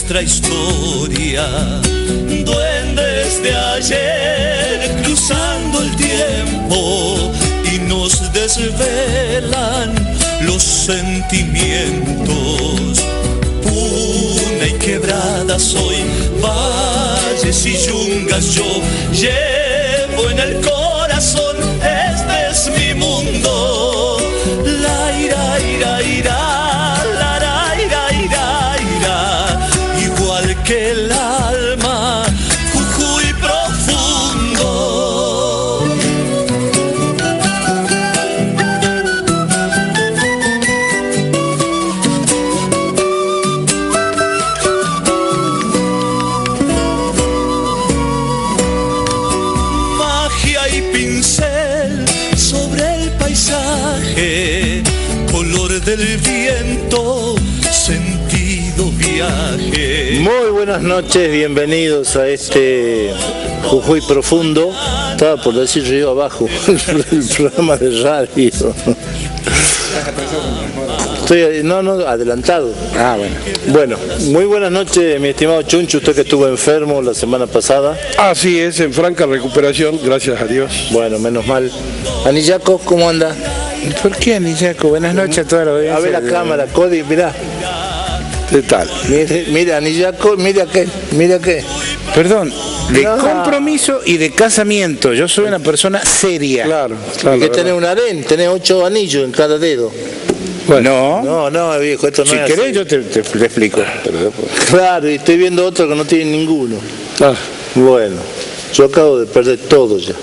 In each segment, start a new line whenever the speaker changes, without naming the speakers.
nuestra historia. Duendes de ayer cruzando el tiempo y nos desvelan los sentimientos. Puna y quebradas hoy, valles y yungas yo llevo en el corazón. Este es mi mundo. La ira, ira, ira, la ra, ira, ira, ira. Igual que el alma, Jujuy profundo. Magia y pincel sobre el paisaje, color del viento, sentido viaje.
Muy buenas noches, bienvenidos a este Jujuy Profundo. Estaba por decir río abajo, el programa de radio. Estoy, no, adelantado.
Ah, bueno.
Bueno, muy buenas noches, mi estimado Chuncho, usted que estuvo enfermo la semana pasada.
Así es, en franca recuperación, gracias a Dios.
Bueno, menos mal. Anillaco, ¿cómo anda?
¿Por qué, Anillaco? Buenas noches a toda la audiencia.
A ver la cámara, Cody, mirá.
¿Qué tal?
Mira, Anillaco, mira qué.
Perdón, de compromiso y de casamiento. Yo soy una persona seria.
Claro.
Que tenés un harén, tenés 8 anillos en cada dedo.
Bueno,
No, viejo, esto no
si
es
querés
así.
yo te explico.
Claro, y estoy viendo otro que no tiene ninguno.
Ah,
Bueno, yo acabo de perder todo ya.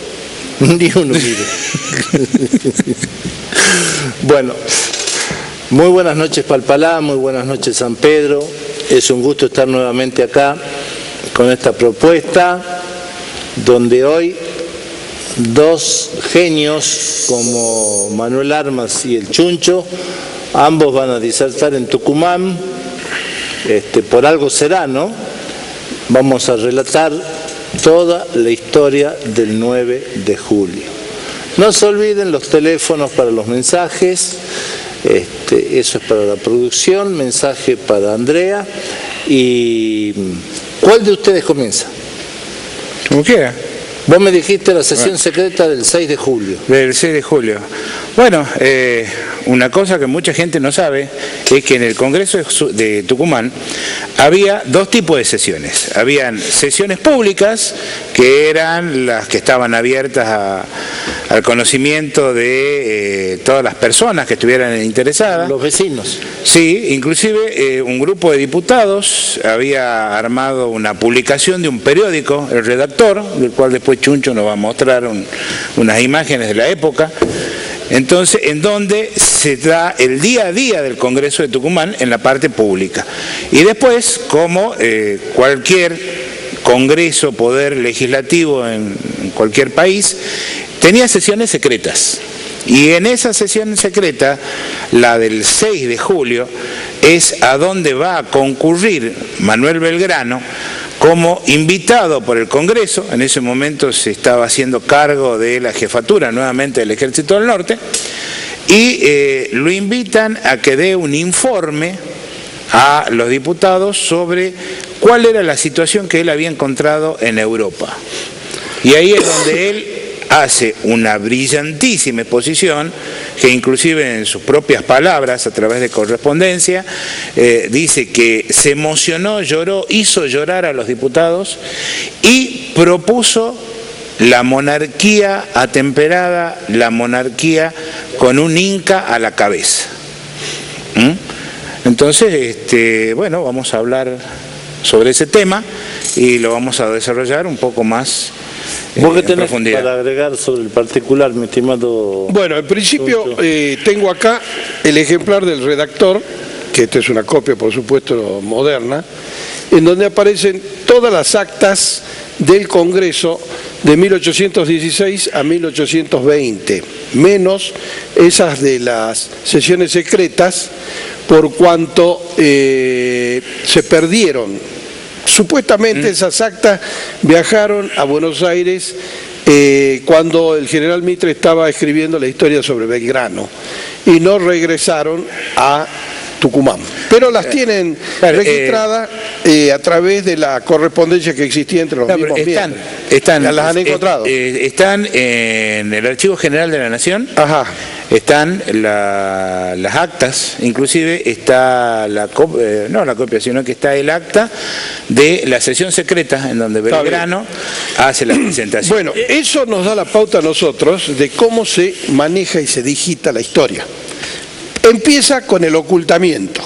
Ni uno, mire. Bueno, muy buenas noches Palpalá, muy buenas noches San Pedro. Es un gusto estar nuevamente acá con esta propuesta, donde hoy dos genios como Manuel Armas y el Chuncho, ambos van a disertar en Tucumán. Por algo será, ¿no? Vamos a relatar toda la historia del 9 de julio. No se olviden los teléfonos para los mensajes, eso es para la producción, mensaje para Andrea. ¿Y cuál de ustedes comienza?
Como quiera.
Vos me dijiste la sesión secreta del 6 de julio.
Del 6 de julio. Bueno, una cosa que mucha gente no sabe es que en el Congreso de Tucumán había dos tipos de sesiones. Habían sesiones públicas, que eran las que estaban abiertas al conocimiento de todas las personas que estuvieran interesadas.
Los vecinos.
Sí, inclusive un grupo de diputados había armado una publicación de un periódico, El Redactor, del cual después Chuncho nos va a mostrar unas imágenes de la época. Entonces, en donde se da el día a día del Congreso de Tucumán en la parte pública. Y después, como cualquier congreso, poder legislativo en cualquier país, tenía sesiones secretas. Y en esa sesión secreta, la del 6 de julio, es a donde va a concurrir Manuel Belgrano como invitado por el Congreso. En ese momento se estaba haciendo cargo de la jefatura nuevamente del Ejército del Norte, y lo invitan a que dé un informe a los diputados sobre cuál era la situación que él había encontrado en Europa. Y ahí es donde él hace una brillantísima exposición, que inclusive en sus propias palabras, a través de correspondencia, dice que se emocionó, lloró, hizo llorar a los diputados y propuso la monarquía atemperada, la monarquía con un inca a la cabeza. Entonces, bueno, vamos a hablar sobre ese tema y lo vamos a desarrollar un poco más
¿Vos qué tenés
profundidad.
para agregar sobre el particular, mi estimado?
bueno, en principio tengo acá el ejemplar del Redactor, que esta es una copia, por supuesto, moderna, en donde aparecen todas las actas del Congreso de 1816 a 1820, menos esas de las sesiones secretas, por cuanto se perdieron. Supuestamente esas actas viajaron a Buenos Aires cuando el general Mitre estaba escribiendo la historia sobre Belgrano y no regresaron a Tucumán. pero las tienen registradas a través de la correspondencia que existía entre los mismos miembros.
¿Las
han encontrado?
Están en el Archivo General de la Nación.
Ajá.
Están las actas, inclusive está no la copia, sino que está el acta de la sesión secreta en donde Belgrano hace la presentación.
Bueno, eso nos da la pauta a nosotros de cómo se maneja y se digita la historia. Empieza con el ocultamiento.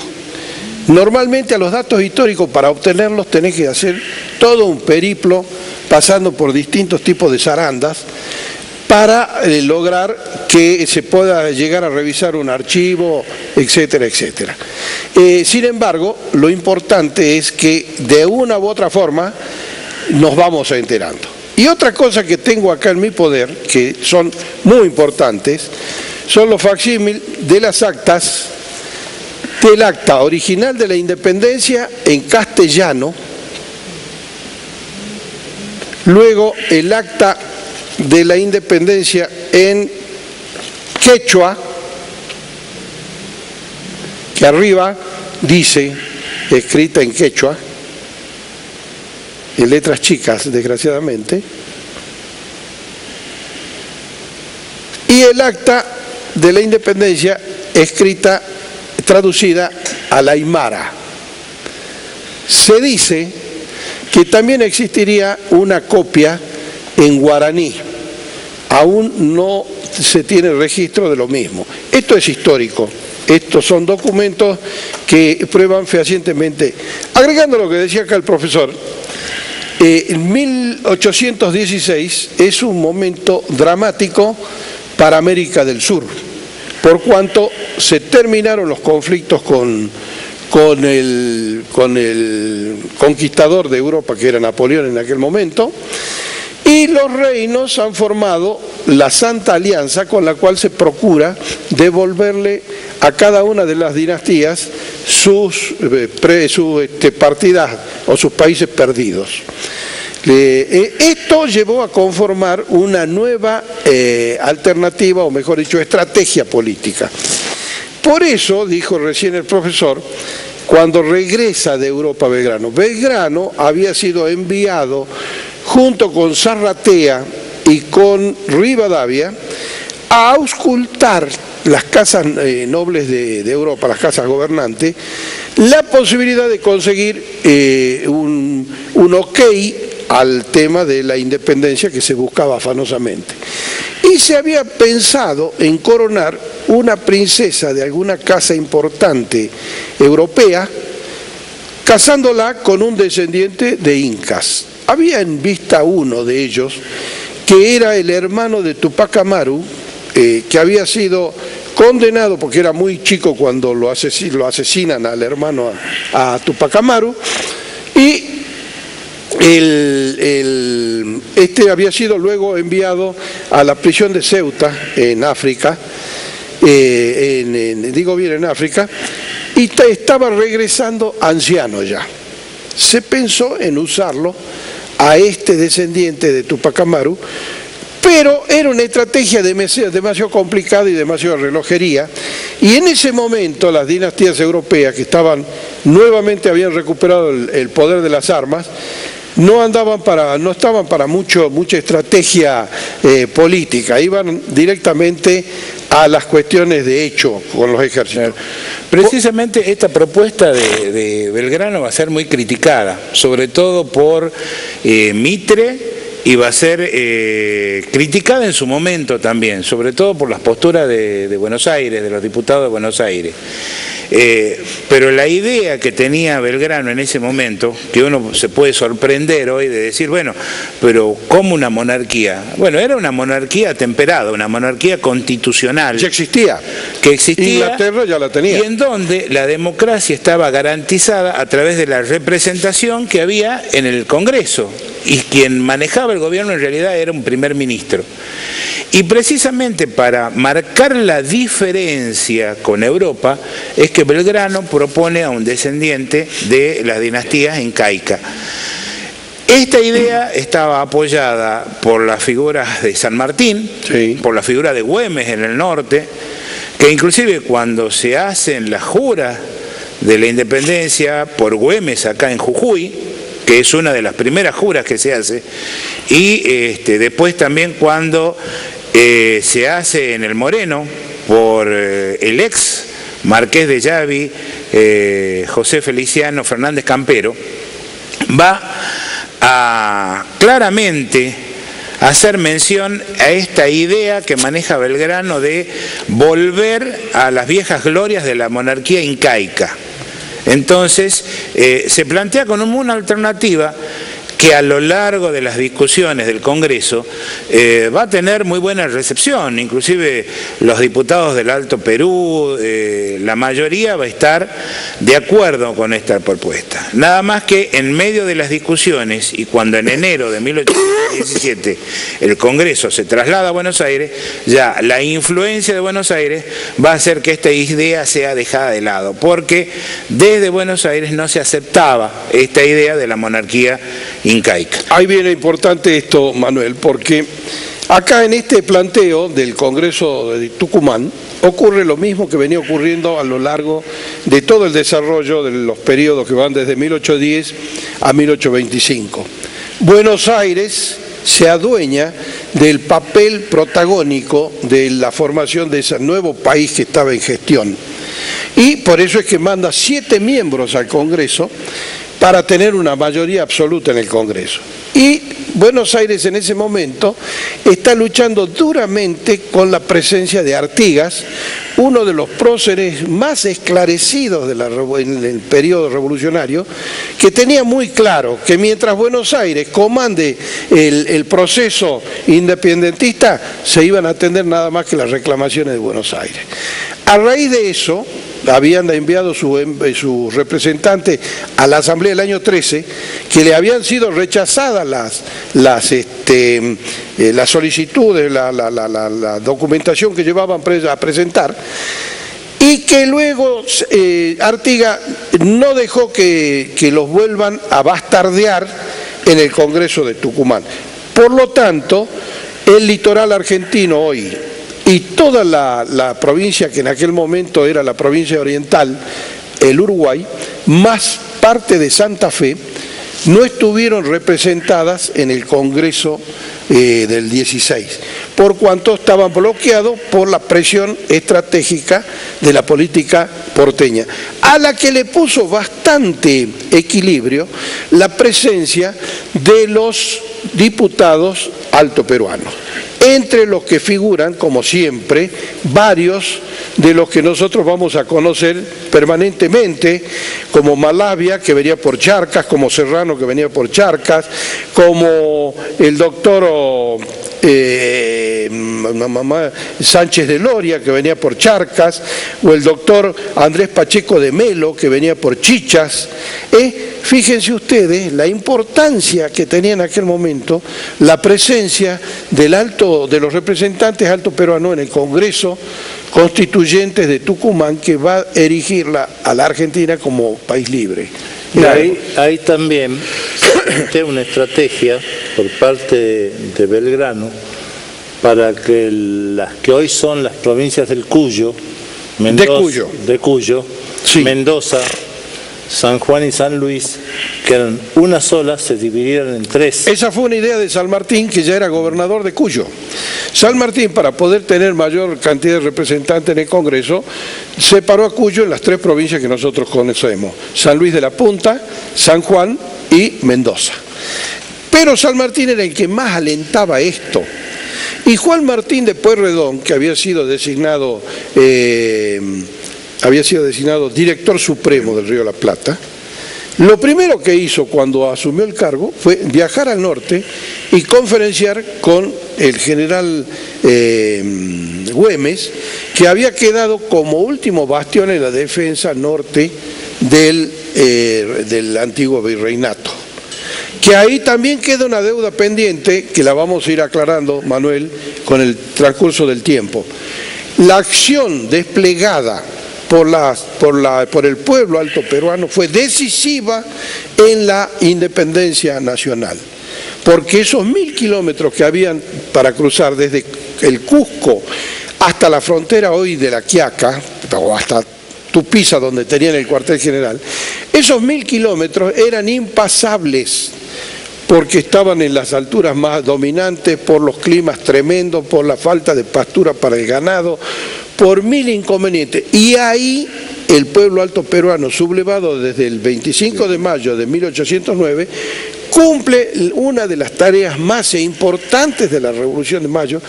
Normalmente a los datos históricos, para obtenerlos tenés que hacer todo un periplo pasando por distintos tipos de zarandas para lograr que se pueda llegar a revisar un archivo, etcétera, etcétera. Sin embargo, lo importante es que de una u otra forma nos vamos enterando. Y otra cosa que tengo acá en mi poder, que son muy importantes, son los facsímiles de las actas, del acta original de la independencia en castellano, luego el acta de la independencia en quechua, que arriba dice, escrita en quechua, en letras chicas, desgraciadamente, y el acta de la independencia escrita, traducida al aymara. Se dice que también existiría una copia en guaraní. Aún no se tiene registro de lo mismo. Esto es histórico. Estos son documentos que prueban fehacientemente. Agregando lo que decía acá el profesor, en 1816 es un momento dramático para América del Sur, por cuanto se terminaron los conflictos con el conquistador de Europa, que era Napoleón en aquel momento, y los reinos han formado la Santa Alianza, con la cual se procura devolverle a cada una de las dinastías sus partidas o sus países perdidos. Esto llevó a conformar una nueva alternativa, o mejor dicho, estrategia política. Por eso, dijo recién el profesor, cuando regresa de Europa Belgrano había sido enviado junto con Zarratea y con Rivadavia a auscultar las casas nobles de Europa, las casas gobernantes, la posibilidad de conseguir un ok al tema de la independencia que se buscaba afanosamente. Y se había pensado en coronar una princesa de alguna casa importante europea, casándola con un descendiente de incas. Había en vista uno de ellos, que era el hermano de Tupac Amaru, que había sido condenado porque era muy chico cuando lo asesinan al hermano a Tupac Amaru, y este había sido luego enviado a la prisión de Ceuta en África, en África, y estaba regresando anciano ya. Se pensó en usarlo a este descendiente de Tupac Amaru, pero era una estrategia demasiado complicada y demasiado relojería, y en ese momento las dinastías europeas, que nuevamente habían recuperado el poder de las armas, no estaban para mucha estrategia política, iban directamente a las cuestiones de hecho con los ejércitos.
Precisamente esta propuesta de Belgrano va a ser muy criticada, sobre todo por Mitre, y va a ser criticada en su momento también, sobre todo por las posturas de Buenos Aires, de los diputados de Buenos Aires. Pero la idea que tenía Belgrano en ese momento, que uno se puede sorprender hoy de decir, bueno, pero ¿cómo una monarquía? Bueno, era una monarquía temperada, una monarquía constitucional.
Ya existía.
Que existía.
Inglaterra ya la tenía.
Y en donde la democracia estaba garantizada a través de la representación que había en el Congreso. Y quien manejaba el gobierno en realidad era un primer ministro. Y precisamente para marcar la diferencia con Europa es que Belgrano propone a un descendiente de las dinastías incaica. Esta idea estaba apoyada por las figuras de San Martín,
sí,
por la figura de Güemes en el norte, que inclusive cuando se hacen las juras de la independencia por Güemes acá en Jujuy, que es una de las primeras juras que se hace, y después también cuando se hace en el Moreno por el ex marqués de Yavi, José Feliciano Fernández Campero, va a claramente hacer mención a esta idea que maneja Belgrano de volver a las viejas glorias de la monarquía incaica. Entonces, se plantea como una alternativa que a lo largo de las discusiones del Congreso va a tener muy buena recepción, inclusive los diputados del Alto Perú, la mayoría va a estar de acuerdo con esta propuesta. Nada más que en medio de las discusiones y cuando en enero de 1817 el Congreso se traslada a Buenos Aires, ya la influencia de Buenos Aires va a hacer que esta idea sea dejada de lado, porque desde Buenos Aires no se aceptaba esta idea de la monarquía incaica.
Ahí viene importante esto, Manuel, porque acá en este planteo del Congreso de Tucumán ocurre lo mismo que venía ocurriendo a lo largo de todo el desarrollo de los periodos que van desde 1810 a 1825. Buenos Aires se adueña del papel protagónico de la formación de ese nuevo país que estaba en gestión. Y por eso es que manda 7 miembros al Congreso para tener una mayoría absoluta en el Congreso. Y Buenos Aires en ese momento está luchando duramente con la presencia de Artigas, uno de los próceres más esclarecidos en el periodo revolucionario, que tenía muy claro que mientras Buenos Aires comande el proceso independentista, se iban a atender nada más que las reclamaciones de Buenos Aires. A raíz de eso, habían enviado su representante a la Asamblea del año 13, que le habían sido rechazadas las solicitudes, la documentación que llevaban a presentar, y que luego Artigas no dejó que los vuelvan a bastardear en el Congreso de Tucumán. Por lo tanto, el litoral argentino hoy y toda la provincia que en aquel momento era la provincia oriental, el Uruguay, más parte de Santa Fe, no estuvieron representadas en el Congreso del 16, por cuanto estaban bloqueados por la presión estratégica de la política porteña, a la que le puso bastante equilibrio la presencia de los diputados altoperuanos, entre los que figuran, como siempre, varios de los que nosotros vamos a conocer permanentemente, como Malavia, que venía por Charcas, como Serrano, que venía por Charcas, como el doctor Sánchez de Loria, que venía por Charcas, o el doctor Andrés Pacheco de Melo, que venía por Chichas. Fíjense ustedes la importancia que tenía en aquel momento la presencia de los representantes altoperuanos en el Congreso Constituyentes de Tucumán, que va a erigirla a la Argentina como país libre.
Hay también una estrategia por parte de Belgrano para que las que hoy son las provincias del Cuyo,
sí.
Mendoza, San Juan y San Luis, que eran una sola, se dividieron en 3.
Esa fue una idea de San Martín, que ya era gobernador de Cuyo. San Martín, para poder tener mayor cantidad de representantes en el Congreso, separó a Cuyo en las 3 provincias que nosotros conocemos: San Luis de la Punta, San Juan y Mendoza. Pero San Martín era el que más alentaba esto. Y Juan Martín de Pueyrredón, que había sido designado director supremo del Río de la Plata, lo primero que hizo cuando asumió el cargo fue viajar al norte y conferenciar con el general Güemes, que había quedado como último bastión en la defensa norte del antiguo virreinato. Que ahí también queda una deuda pendiente, que la vamos a ir aclarando, Manuel, con el transcurso del tiempo. La acción desplegada por el pueblo altoperuano fue decisiva en la independencia nacional, porque esos 1000 kilómetros que habían para cruzar desde el Cusco hasta la frontera hoy de La Quiaca, o hasta Tupiza, donde tenían el cuartel general, esos 1000 kilómetros eran impasables porque estaban en las alturas más dominantes, por los climas tremendos, por la falta de pastura para el ganado, por 1000 inconvenientes. Y ahí el pueblo alto peruano, sublevado desde el 25 de mayo de 1809, cumple una de las tareas más importantes de la Revolución de Mayo.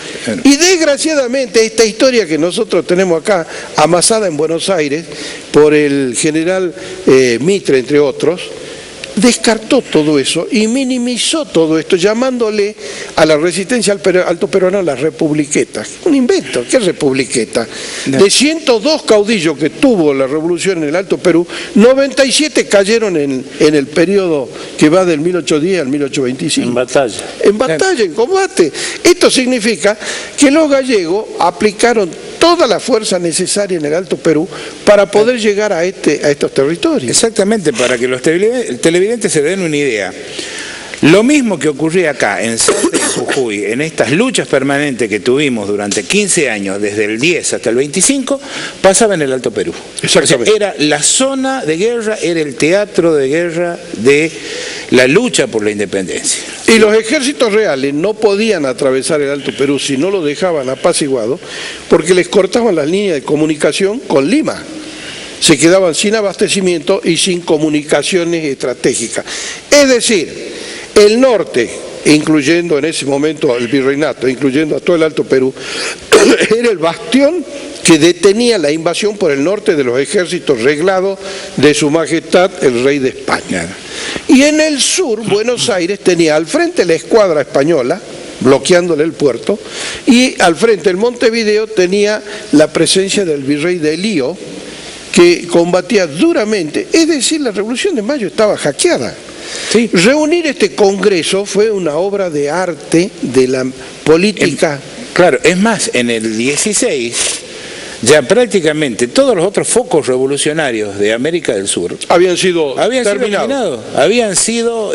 Y desgraciadamente esta historia que nosotros tenemos acá, amasada en Buenos Aires por el general Mitre, entre otros, descartó todo eso y minimizó todo esto, llamándole a la resistencia alto peruana las republiquetas. Un invento. ¿Qué republiqueta? No. De 102 caudillos que tuvo la revolución en el Alto Perú, 97 cayeron en el periodo que va del 1810 al 1825.
En batalla.
En batalla, en combate. Esto significa que los gallegos aplicaron toda la fuerza necesaria en el Alto Perú para poder llegar a estos territorios.
Exactamente, para que los televidentes se den una idea. Lo mismo que ocurría acá en Salta y en Jujuy, en estas luchas permanentes que tuvimos durante 15 años, desde el 10 hasta el 25, pasaba en el Alto Perú.
Exactamente.
O sea, era la zona de guerra, era el teatro de guerra de la lucha por la independencia.
Y los ejércitos reales no podían atravesar el Alto Perú si no lo dejaban apaciguado, porque les cortaban las líneas de comunicación con Lima. Se quedaban sin abastecimiento y sin comunicaciones estratégicas. Es decir, el norte, incluyendo en ese momento el virreinato, incluyendo a todo el Alto Perú, era el bastión que detenía la invasión por el norte de los ejércitos reglados de su majestad el rey de España. Y en el sur, Buenos Aires tenía al frente la escuadra española, bloqueándole el puerto, y al frente el Montevideo tenía la presencia del virrey de Elío, que combatía duramente. Es decir, la Revolución de Mayo estaba hackeada. Sí. Reunir este congreso fue una obra de arte de la política.
Claro, es más, en el 16 ya prácticamente todos los otros focos revolucionarios de América del Sur
habían sido
eliminados, habían sido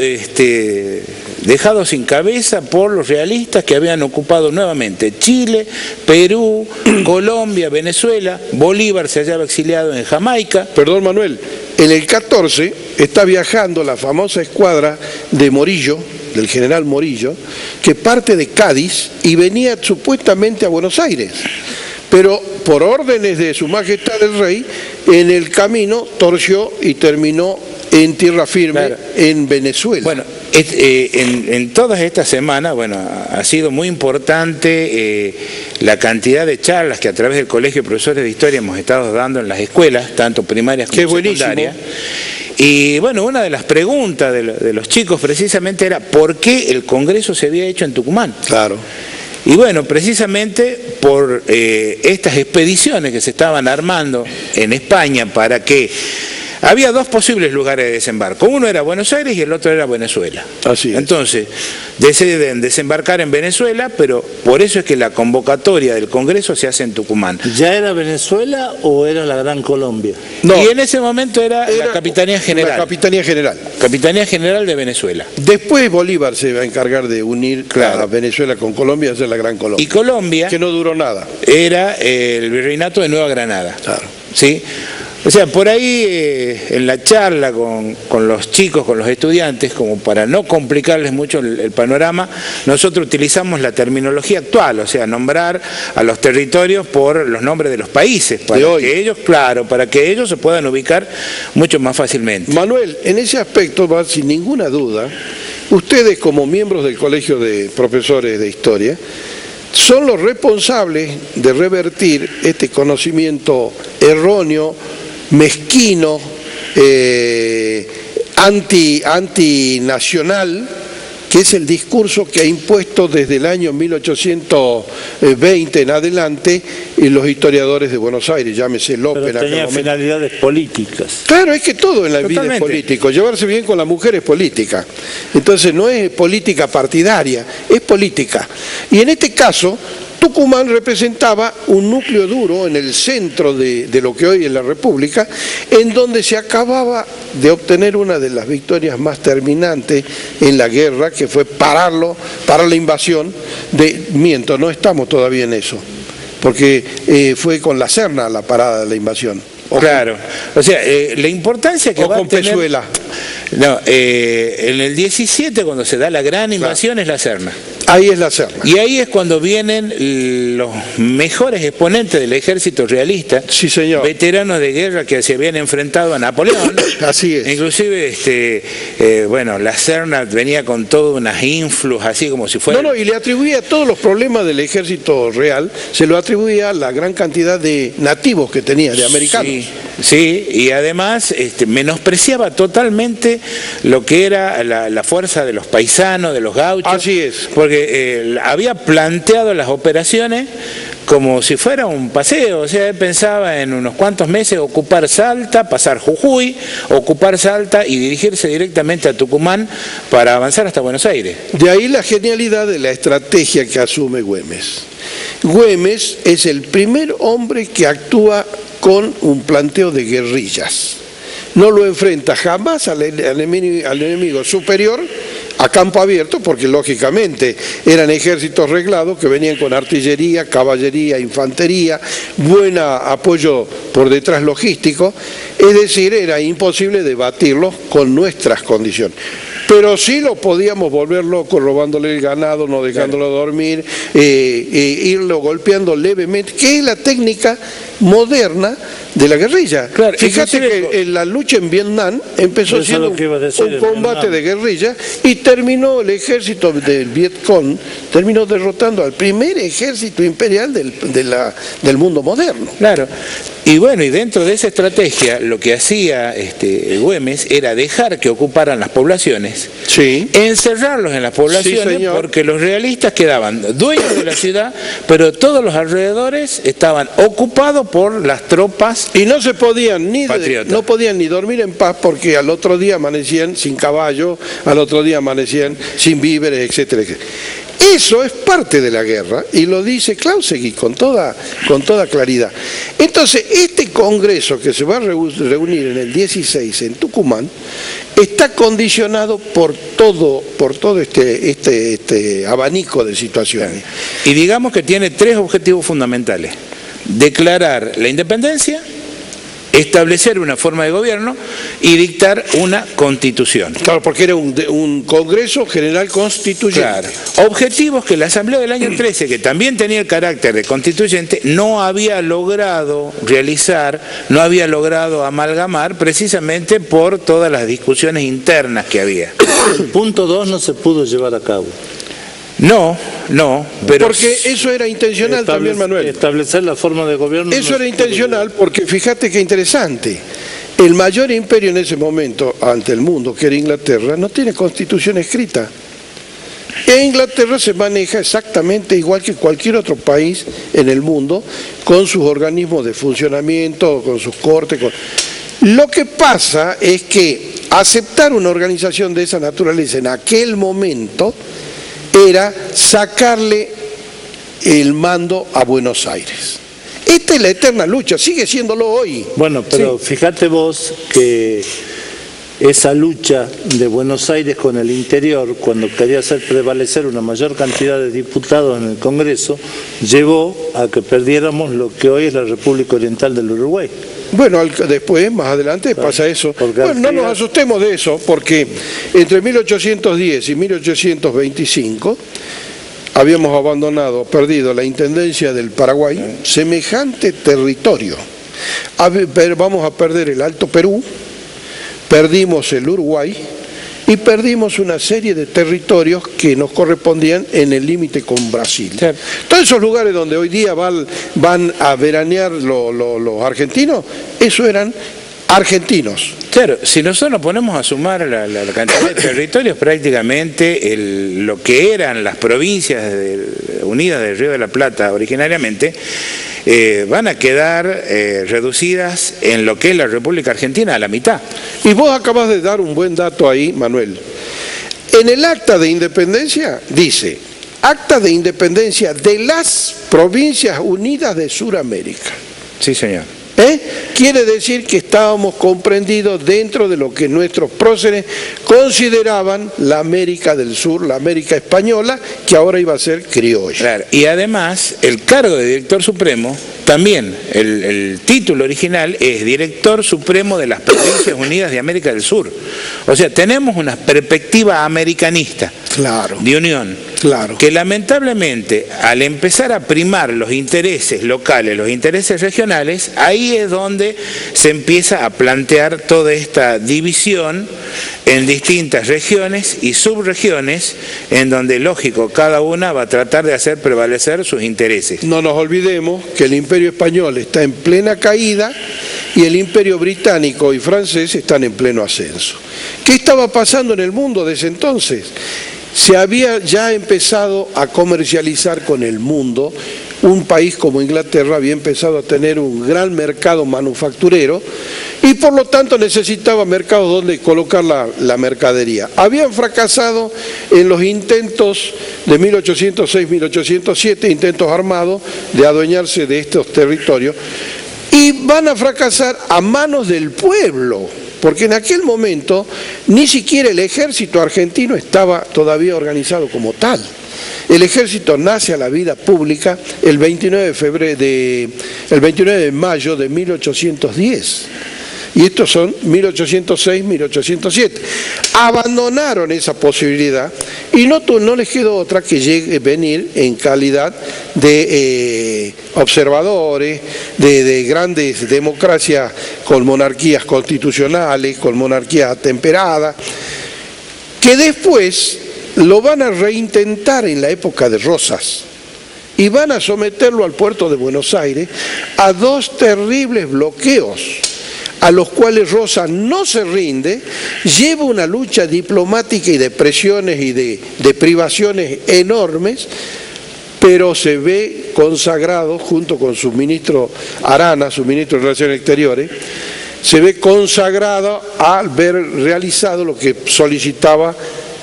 dejados sin cabeza por los realistas que habían ocupado nuevamente Chile, Perú, Colombia, Venezuela. Bolívar se hallaba exiliado en Jamaica.
Perdón, Manuel, en el 14 está viajando la famosa escuadra de Morillo, del general Morillo, que parte de Cádiz y venía supuestamente a Buenos Aires. Pero por órdenes de su majestad el rey, en el camino torció y terminó en tierra firme, claro, en Venezuela.
Bueno, en todas estas semanas, bueno, ha sido muy importante la cantidad de charlas que a través del Colegio de Profesores de Historia hemos estado dando en las escuelas, tanto primarias como secundarias. Y bueno, una de las preguntas de los chicos precisamente era ¿por qué el Congreso se había hecho en Tucumán?
Claro.
Y bueno, precisamente por estas expediciones que se estaban armando en España para que... Había dos posibles lugares de desembarco. Uno era Buenos Aires y el otro era Venezuela.
Así es.
Entonces, deciden desembarcar en Venezuela, pero por eso es que la convocatoria del Congreso se hace en Tucumán.
¿Ya era Venezuela o era la Gran Colombia?
No, y en ese momento era la Capitanía General.
La Capitanía General.
Capitanía General de Venezuela.
Después Bolívar se va a encargar de unir, claro, a Venezuela con Colombia y hacer la Gran Colombia.
Y Colombia,
que no duró nada,
era el virreinato de Nueva Granada.
Claro.
¿Sí? O sea, por ahí en la charla con los chicos, con los estudiantes, como para no complicarles mucho el panorama, nosotros utilizamos la terminología actual, o sea, nombrar a los territorios por los nombres de los países, para que ellos, claro, para que ellos se puedan ubicar mucho más fácilmente.
Manuel, en ese aspecto, sin ninguna duda, ustedes como miembros del Colegio de Profesores de Historia, son los responsables de revertir este conocimiento erróneo, mezquino, antinacional, que es el discurso que ha impuesto desde el año 1820 en adelante los historiadores de Buenos Aires, llámese López.
Pero tenía finalidades políticas.
Claro, es que todo en la vida es político. Llevarse bien con la mujer es política. Entonces no es política partidaria, es política. Y en este caso, Tucumán representaba un núcleo duro en el centro de lo que hoy es la República, en donde se acababa de obtener una de las victorias más terminantes en la guerra, que fue parar la invasión no estamos todavía en eso, porque fue con la Serna la parada de la invasión.
Claro, o sea, la importancia que va a tener...
Pezuela.
No, en el 17, cuando se da la gran invasión, es la Serna.
Ahí es la Serna.
Y ahí es cuando vienen los mejores exponentes del ejército realista,
sí, señor,
veteranos de guerra que se habían enfrentado a Napoleón.
Así es.
Inclusive, bueno, la Serna venía con todas unas influx, así como si fuera...
No, y le atribuía todos los problemas del ejército real, se lo atribuía a la gran cantidad de nativos que tenía, de americanos.
Sí, sí, y además menospreciaba totalmente lo que era la fuerza de los paisanos, de los gauchos.
Así es.
Porque había planteado las operaciones como si fuera un paseo, o sea, él pensaba en unos cuantos meses ocupar Salta, pasar Jujuy, ocupar Salta y dirigirse directamente a Tucumán para avanzar hasta Buenos Aires.
De ahí la genialidad de la estrategia que asume Güemes. Güemes es el primer hombre que actúa con un planteo de guerrillas. No lo enfrenta jamás al enemigo superior a campo abierto, porque lógicamente eran ejércitos reglados que venían con artillería, caballería, infantería, buen apoyo por detrás logístico, es decir, era imposible debatirlos con nuestras condiciones. Pero sí lo podíamos volver loco robándole el ganado, no dejándolo dormir, irlo golpeando levemente, que es la técnica moderna de la guerrilla. Claro, fíjate que en la lucha en Vietnam empezó siendo un combate de guerrilla y terminó el ejército del Vietcong, terminó derrotando al primer ejército imperial del mundo moderno.
Claro. Y bueno, y dentro de esa estrategia lo que hacía Güemes era dejar que ocuparan las poblaciones,
sí,
encerrarlos en las poblaciones, sí, porque los realistas quedaban dueños de la ciudad, pero todos los alrededores estaban ocupados por las tropas
y no se podían no podían ni dormir en paz, porque al otro día amanecían sin caballo, al otro día amanecían sin víveres, etcétera, etcétera. Eso es parte de la guerra y lo dice Clausewitz con toda claridad. Entonces, este congreso que se va a reunir en el 16 en Tucumán está condicionado por todo este abanico de situaciones.
Y digamos que tiene tres objetivos fundamentales: declarar la independencia, establecer una forma de gobierno y dictar una constitución.
Claro, porque era un Congreso General Constituyente.
Claro. Objetivos que la Asamblea del año 13, que también tenía el carácter de constituyente, no había logrado realizar, no había logrado amalgamar, precisamente por todas las discusiones internas que había.
El punto 2 no se pudo llevar a cabo.
No, pero...
Porque eso era intencional también, Manuel.
Establecer la forma de gobierno...
Eso era intencional porque fíjate qué interesante. El mayor imperio en ese momento ante el mundo, que era Inglaterra, no tiene constitución escrita. En Inglaterra se maneja exactamente igual que cualquier otro país en el mundo, con sus organismos de funcionamiento, con sus cortes... Lo que pasa es que aceptar una organización de esa naturaleza en aquel momento era sacarle el mando a Buenos Aires. Esta es la eterna lucha, sigue siéndolo hoy.
Bueno, pero sí, fíjate vos que esa lucha de Buenos Aires con el interior, cuando quería hacer prevalecer una mayor cantidad de diputados en el Congreso, llevó a que perdiéramos lo que hoy es la República Oriental del Uruguay.
Bueno, después, más adelante, pasa eso. Bueno, no nos asustemos de eso, porque entre 1810 y 1825 habíamos perdido la Intendencia del Paraguay, semejante territorio. Vamos a perder el Alto Perú, perdimos el Uruguay y perdimos una serie de territorios que nos correspondían en el límite con Brasil. Sí. Todos esos lugares donde hoy día van a veranear los argentinos, eso eran argentinos.
Claro, si nosotros nos ponemos a sumar la cantidad de territorios, prácticamente lo que eran las provincias unidas del Río de la Plata originariamente, van a quedar reducidas en lo que es la República Argentina a la mitad.
Y vos acabas de dar un buen dato ahí, Manuel. En el Acta de Independencia dice: Acta de Independencia de las Provincias Unidas de Sudamérica.
Sí, señor.
Quiere decir que estábamos comprendidos dentro de lo que nuestros próceres consideraban la América del Sur, la América española, que ahora iba a ser criolla.
Claro. Y además, el cargo de director supremo, también el título original es Director Supremo de las Provincias Unidas de América del Sur. O sea, tenemos una perspectiva americanista,
claro,
de unión,
claro,
que lamentablemente al empezar a primar los intereses locales, los intereses regionales, ahí es donde se empieza a plantear toda esta división en distintas regiones y subregiones, en donde, lógico, cada una va a tratar de hacer prevalecer sus intereses.
No nos olvidemos que el Imperio Español está en plena caída y el Imperio Británico y francés están en pleno ascenso. ¿Qué estaba pasando en el mundo desde entonces? Se había ya empezado a comercializar con el mundo. Un país como Inglaterra había empezado a tener un gran mercado manufacturero y por lo tanto necesitaba mercados donde colocar la mercadería. Habían fracasado en los intentos de 1806-1807, intentos armados de adueñarse de estos territorios, y van a fracasar a manos del pueblo, porque en aquel momento ni siquiera el ejército argentino estaba todavía organizado como tal. El ejército nace a la vida pública el 29 de mayo de 1810. Y estos son 1806-1807. Abandonaron esa posibilidad y no les quedó otra que venir en calidad de observadores, de grandes democracias con monarquías constitucionales, con monarquías atemperadas, que después lo van a reintentar en la época de Rosas y van a someterlo al puerto de Buenos Aires a dos terribles bloqueos, a los cuales Rosas no se rinde, lleva una lucha diplomática y de presiones y de privaciones enormes, pero se ve consagrado junto con su ministro Arana, su ministro de Relaciones Exteriores, se ve consagrado al ver realizado lo que solicitaba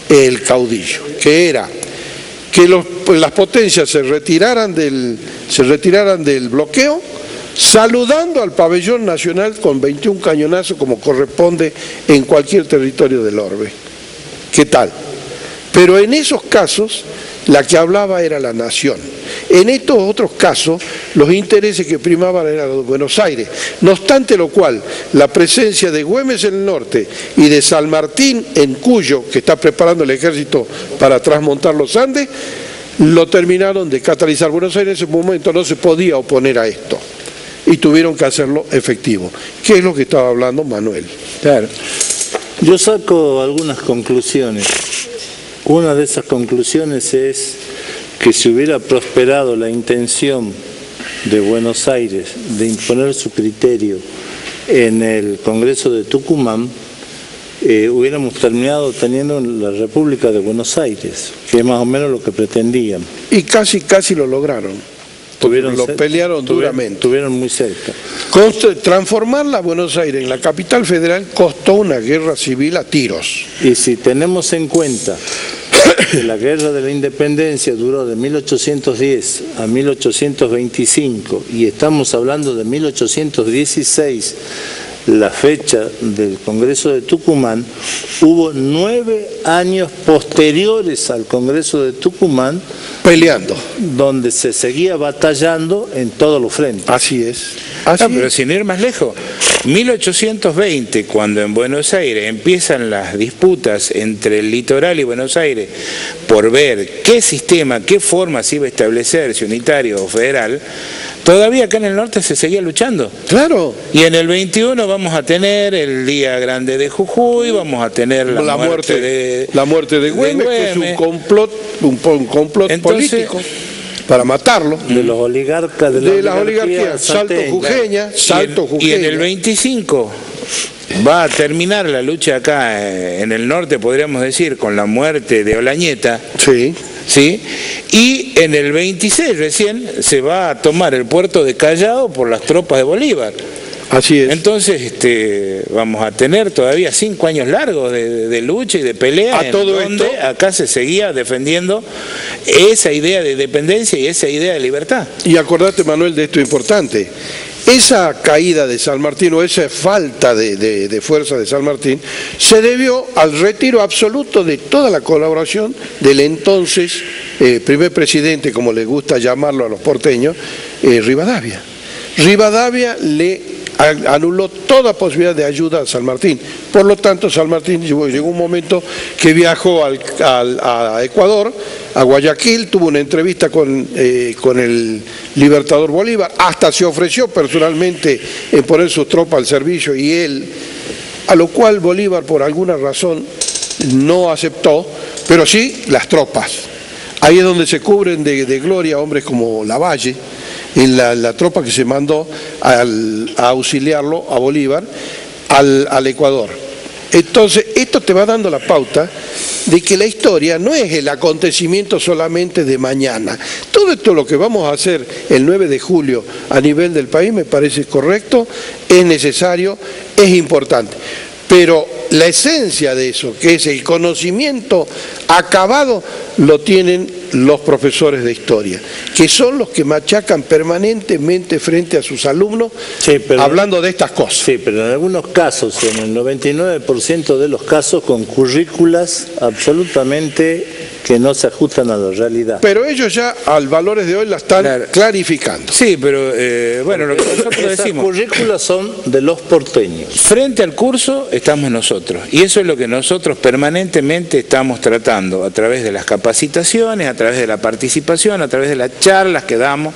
el caudillo, que era que las potencias se retiraran del bloqueo, saludando al pabellón nacional con 21 cañonazos como corresponde en cualquier territorio del orbe. ¿Qué tal? Pero en esos casos la que hablaba era la nación. En estos otros casos los intereses que primaban eran los de Buenos Aires. No obstante lo cual, la presencia de Güemes en el norte y de San Martín en Cuyo, que está preparando el ejército para trasmontar los Andes, lo terminaron de catalizar. Buenos Aires en ese momento no se podía oponer a esto y tuvieron que hacerlo efectivo, que es lo que estaba hablando Manuel.
Claro. Yo saco algunas conclusiones. Una de esas conclusiones es que si hubiera prosperado la intención de Buenos Aires de imponer su criterio en el Congreso de Tucumán, hubiéramos terminado teniendo la República de Buenos Aires, que es más o menos lo que pretendían.
Y casi lo lograron. Lo pelearon duramente.
Estuvieron muy cerca.
Transformar la Buenos Aires en la capital federal costó una guerra civil a tiros.
Y si tenemos en cuenta que la guerra de la independencia duró de 1810 a 1825 y estamos hablando de 1816, la fecha del Congreso de Tucumán, hubo 9 años posteriores al Congreso de Tucumán
peleando,
donde se seguía batallando en todos los frentes.
Así es.
Pero sin ir más lejos, 1820, cuando en Buenos Aires empiezan las disputas entre el litoral y Buenos Aires por ver qué sistema, qué forma se iba a establecer, si unitario o federal, todavía acá en el norte se seguía luchando.
Claro.
Y en el 21 vamos a tener el Día Grande de Jujuy, vamos a tener la muerte de
Güemes, que es un complot entonces, político para matarlo.
De los oligarcas
de la oligarquía Salto Jujeña.
Y en el 25 va a terminar la lucha acá en el norte, podríamos decir, con la muerte de Olañeta.
Sí.
¿Sí? Y en el 26 recién se va a tomar el puerto de Callao por las tropas de Bolívar.
Así es.
Entonces vamos a tener todavía 5 años largos de lucha y de pelea, donde acá se seguía defendiendo esa idea de independencia y esa idea de libertad.
Y acordate, Manuel, de esto importante. Esa caída de San Martín o esa falta de fuerza de San Martín se debió al retiro absoluto de toda la colaboración del entonces primer presidente, como le gusta llamarlo a los porteños, Rivadavia. Rivadavia le anuló toda posibilidad de ayuda a San Martín. Por lo tanto, San Martín llegó un momento que viajó a Ecuador, a Guayaquil, tuvo una entrevista con el Libertador Bolívar, hasta se ofreció personalmente en poner sus tropas al servicio y él, a lo cual Bolívar por alguna razón no aceptó, pero sí las tropas. Ahí es donde se cubren de gloria hombres como Lavalle, en la tropa que se mandó a auxiliarlo a Bolívar al Ecuador. Entonces, esto te va dando la pauta de que la historia no es el acontecimiento solamente de mañana. Todo esto lo que vamos a hacer el 9 de julio a nivel del país me parece correcto, es necesario, es importante. Pero la esencia de eso, que es el conocimiento acabado, lo tienen los profesores de historia, que son los que machacan permanentemente frente a sus alumnos, sí, hablando de estas cosas.
Sí, pero en algunos casos, en el 99% de los casos, con currículas absolutamente que no se ajustan a la realidad.
Pero ellos ya al valores de hoy la están clarificando.
Sí, pero bueno, lo que nosotros decimos...
Esas currículas son de los porteños.
Frente al curso estamos nosotros, y eso es lo que nosotros permanentemente estamos tratando, a través de las capacitaciones, a través de la participación, a través de las charlas que damos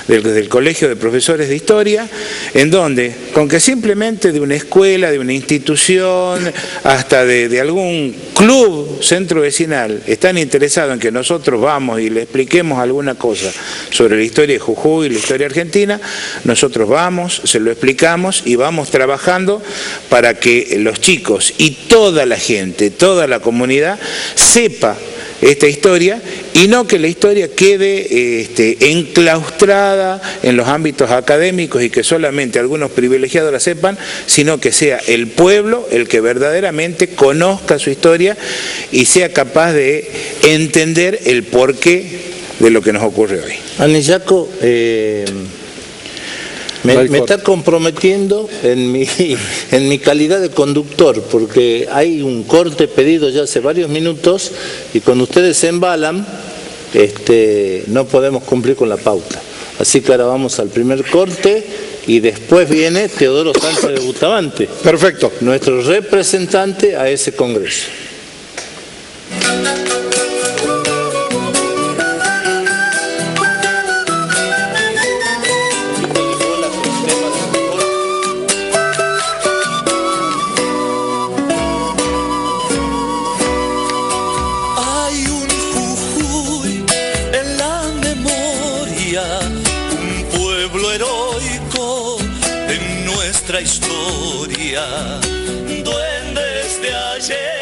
desde el Colegio de Profesores de Historia, en donde, con que simplemente de una escuela, de una institución, hasta de algún club centro vecinal, están interesados en que nosotros vamos y le expliquemos alguna cosa sobre la historia de Jujuy y la historia argentina, nosotros vamos, se lo explicamos y vamos trabajando para que los chicos y toda la gente, toda la comunidad sepa esta historia y no que la historia quede enclaustrada en los ámbitos académicos y que solamente algunos privilegiados la sepan, sino que sea el pueblo el que verdaderamente conozca su historia y sea capaz de entender el porqué de lo que nos ocurre hoy.
Anillaco, me está comprometiendo en mi calidad de conductor, porque hay un corte pedido ya hace varios minutos y cuando ustedes se embalan, no podemos cumplir con la pauta. Así que ahora vamos al primer corte y después viene Teodoro Sánchez de Bustamante.
Perfecto.
Nuestro representante a ese congreso.
Historia, duendes de ayer.